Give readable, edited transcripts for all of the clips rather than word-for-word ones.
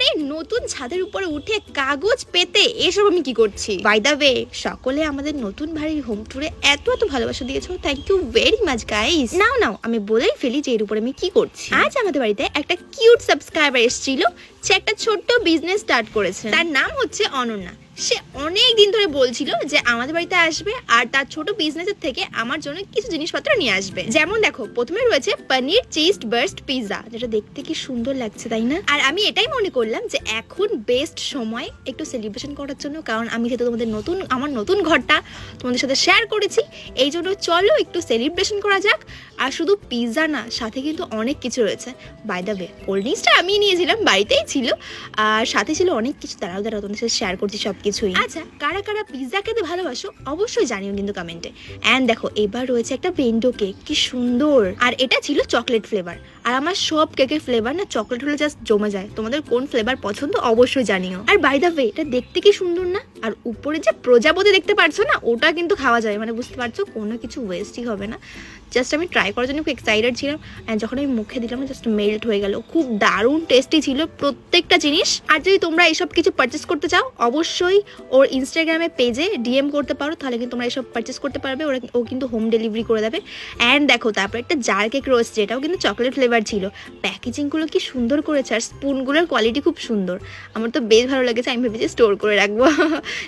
আরে নতুন ছাদের উপরে উঠে কাগজ পেতে এসব আমি কি করছি? বাই দ্য ওয়ে, সকলে আমাদের নতুন বাড়ির হোম ট্যুরে এত ভালোবাসা দিয়েছো, thank you very much guys. নাও আমি বলেই ফেলি যে এর উপরে আমি কি করছি। আজ আমাদের বাড়িতে একটা কিউট সাবস্ক্রাইবার এসেছিল, সে একটা ছোট্ট বিজনেস স্টার্ট করেছে। তার নাম হচ্ছে অনন্যা। সে অনেক দিন ধরে বলছিল যে আমাদের বাড়িতে আসবে আর তার ছোট বিজনেসের থেকে আমার জন্য কিছু জিনিসপত্র নিয়ে আসবে। যেমন দেখো, প্রথমে রয়েছে পনির চিজ বার্স্ট পিৎজা, যেটা দেখতে কি সুন্দর লাগছে তাই না? আর আমি এটাই মনে করলাম যে এখন বেস্ট সময় একটু সেলিব্রেশন করার জন্য, কারণ আমি যেহেতু আমার নতুন ঘরটা তোমাদের সাথে শেয়ার করেছি, এই জন্য চলো একটু সেলিব্রেশন করা যাক। আর শুধু পিৎজা না, সাথে কিন্তু অনেক কিছু রয়েছে। বাই দ্য ওয়ে, কোল্ড ড্রিঙ্কসটা আমি নিয়েছিলাম, বাড়িতেই ছিল, আর সাথে ছিল অনেক কিছু। দাঁড়াও তোমাদের সাথে শেয়ার করছি সব কিছুই। আচ্ছা, কারা কারা পিৎজা খেতে ভালোবাসো অবশ্যই জানিও কিন্তু কমেন্টে। এন্ড দেখো, এবার রয়েছে একটা বেন্ডো কেক, কি সুন্দর। আর এটা ছিল চকলেট ফ্লেভার। আর আমার সব কেকের ফ্লেভার না চকলেট হলে জাস্ট জমে যায়। তোমাদের কোন ফ্লেভার পছন্দ অবশ্যই জানিও। আর বাই দ্য ওয়ে, এটা দেখতে কি সুন্দর না? আর উপরে যে প্রজাপতি দেখতে পারছো না, ওটা কিন্তু খাওয়া যায়, মানে বুঝতে পারছো, কোনো কিছু ওয়েস্টই হবে না। জাস্ট আমি ট্রাই করার জন্য খুব এক্সাইটেড ছিলাম। অ্যান্ড যখন আমি মুখে দিলাম, জাস্ট মেল্ট হয়ে গেল। খুব দারুণ টেস্টি ছিল প্রত্যেকটা জিনিস। আর যদি তোমরা এইসব কিছু পারচেস করতে চাও, অবশ্যই ওর ইনস্টাগ্রামে পেজে ডিএম করতে পারো, তাহলে কিন্তু তোমরা এইসব পারচেস করতে পারবে। ও কিন্তু হোম ডেলিভারি করে দেবে। অ্যান্ড দেখো, তারপর একটা জার কেক রয়েছে, যেটাও কিন্তু চকলেট ফ্লেভার ছিল। প্যাকেজিংগুলো কি সুন্দর করেছে, আর স্পুনগুলোর কোয়ালিটি খুব সুন্দর। আমার তো বেশ ভালো লেগেছে, আমি ভেবেছি স্টোর করে রাখবো।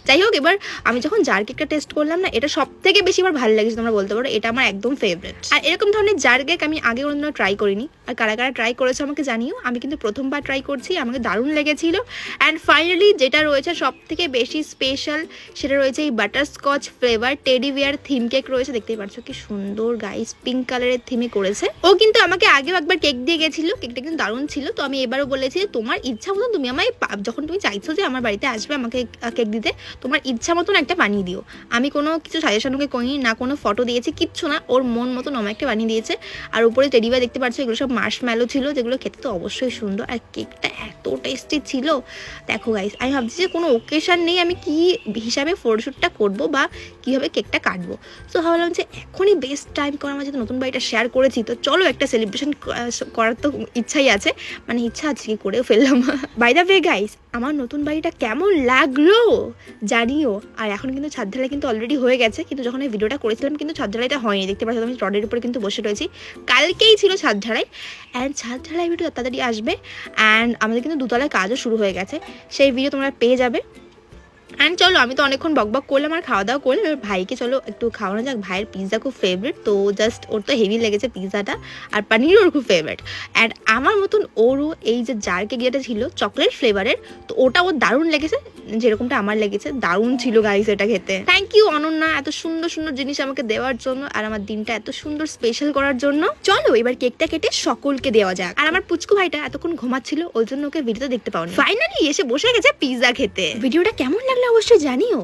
যাই হোক, এবার আমি যখন জার কেকটা টেস্ট করলাম না, এটা সব থেকে বেশি আমার ভালো লেগেছে, তোমরা বলতে পারো এটা আমার একদম ফেভারিট। আর এরকম ধরনের জার কেক আমি আগে কোনোদিনও ট্রাই করিনি। আর কারা কারা ট্রাই করেছে আমাকে জানিও। আমি কিন্তু প্রথমবার ট্রাই করছি, আমাকে দারুণ লেগেছিল। অ্যান্ড ফাইনালি যেটা রয়েছে সব থেকে বেশি স্পেশাল, সেটা রয়েছে এই butterscotch flavour teddy bear theme cake রয়েছে। দেখতেই পাচ্ছ কি সুন্দর গাইস, পিঙ্ক কালারের থিমে করেছে। ও কিন্তু আমাকে আগেও একবার কেক দিয়ে গেছিল, কেকটা কিন্তু দারুণ ছিল। তো আমি এবারও বলেছি, তোমার ইচ্ছা মতন তুমি আমায়, যখন তুমি চাইছো যে আমার বাড়িতে আসবে আমাকে কেক দিতে, তোমার ইচ্ছা মতন একটা বানিয়ে দিও। আমি কোনো কিছু সাজেশন ওকে করিনি, না কোনো ফটো দিয়েছি, কিচ্ছু না। ওর মন মতন আমাকে একটা বানিয়ে দিয়েছে। আর উপরে টেডি বিয়ার দেখতে পাচ্ছ, এগুলো সব মার্শম্যালো ছিল, যেগুলো খেতে তো অবশ্যই সুন্দর। আর কেকটা এত টেস্টি ছিল। দেখো গাইস, আমি ভাবছি যে কোনো ওকেশন নেই, আমি কি হিসাবে ফটোশ্যুটটা করবো বা কীভাবে কেকটা কাটবো। তো ভাবলাম যে এখনই বেস্ট টাইম, কারণ আমার যেহেতু নতুন বাড়িটা শেয়ার করেছি, তো চলো একটা সেলিব্রেশন করার তো ইচ্ছাই আছে, মানে ইচ্ছা আছে, কি করেও ফেললাম। বাই দ্য ওয়ে গাইস, আমার নতুন বাড়িটা কেমন লাগলো জানিও। আর এখন কিন্তু ছাদ ঢালাই কিন্তু অলরেডি হয়ে গেছে, কিন্তু যখন এই ভিডিওটা করেছিলাম কিন্তু ছাদ ঢালাইটা হয়নি। দেখতে পাচ্ছ আমি রডের উপরে কিন্তু বসে রয়েছি, কালকেই ছিল ছাদ ঢালাই। অ্যান্ড ছাদ ঢালাই ভিডিও তাড়াতাড়ি আসবে। অ্যান্ড আমাদের কিন্তু দুতলায় কাজও শুরু হয়ে গেছে, সেই ভিডিও তোমরা পেয়ে যাবে। অ্যান্ড চলো, আমি তো অনেকক্ষণ বকবক করলাম আর খাওয়া দাওয়া করলাম, এবার ভাইকে চলো একটু খাওয়ানো যাক। ভাইয়ের পিৎজা খুব ফেভারিট, তো জাস্ট ওর তো হেভি লেগেছে পিৎজাটা, আর পানির ওর খুব ফেভারিট। অ্যান্ড আমার মতন ওরও এই যে জার কেক যেটা ছিল চকলেট ফ্লেভারের, তো ওটা ওর দারুণ লেগেছে, যেরকমটা আমার লেগেছে। দারুণ ছিল গাইস এটা খেতে। থ্যাংক ইউ অনন্যা, এত সুন্দর সুন্দর জিনিস আমাকে দেওয়ার জন্য, আর আমার দিনটা এত সুন্দর স্পেশাল করার জন্য। চলো এবার কেকটা কেটে সকলকে দেওয়া যাক। আর আমার পুচকু ভাইটা এতক্ষণ ঘুমাচ্ছিল, ওই জন্য ওকে ভিডিওতে দেখতে পাওনি। ফাইনালি এসে বসে গেছে পিৎজা খেতে। ভিডিওটা কেমন লাগলো অবশ্যই জানিও।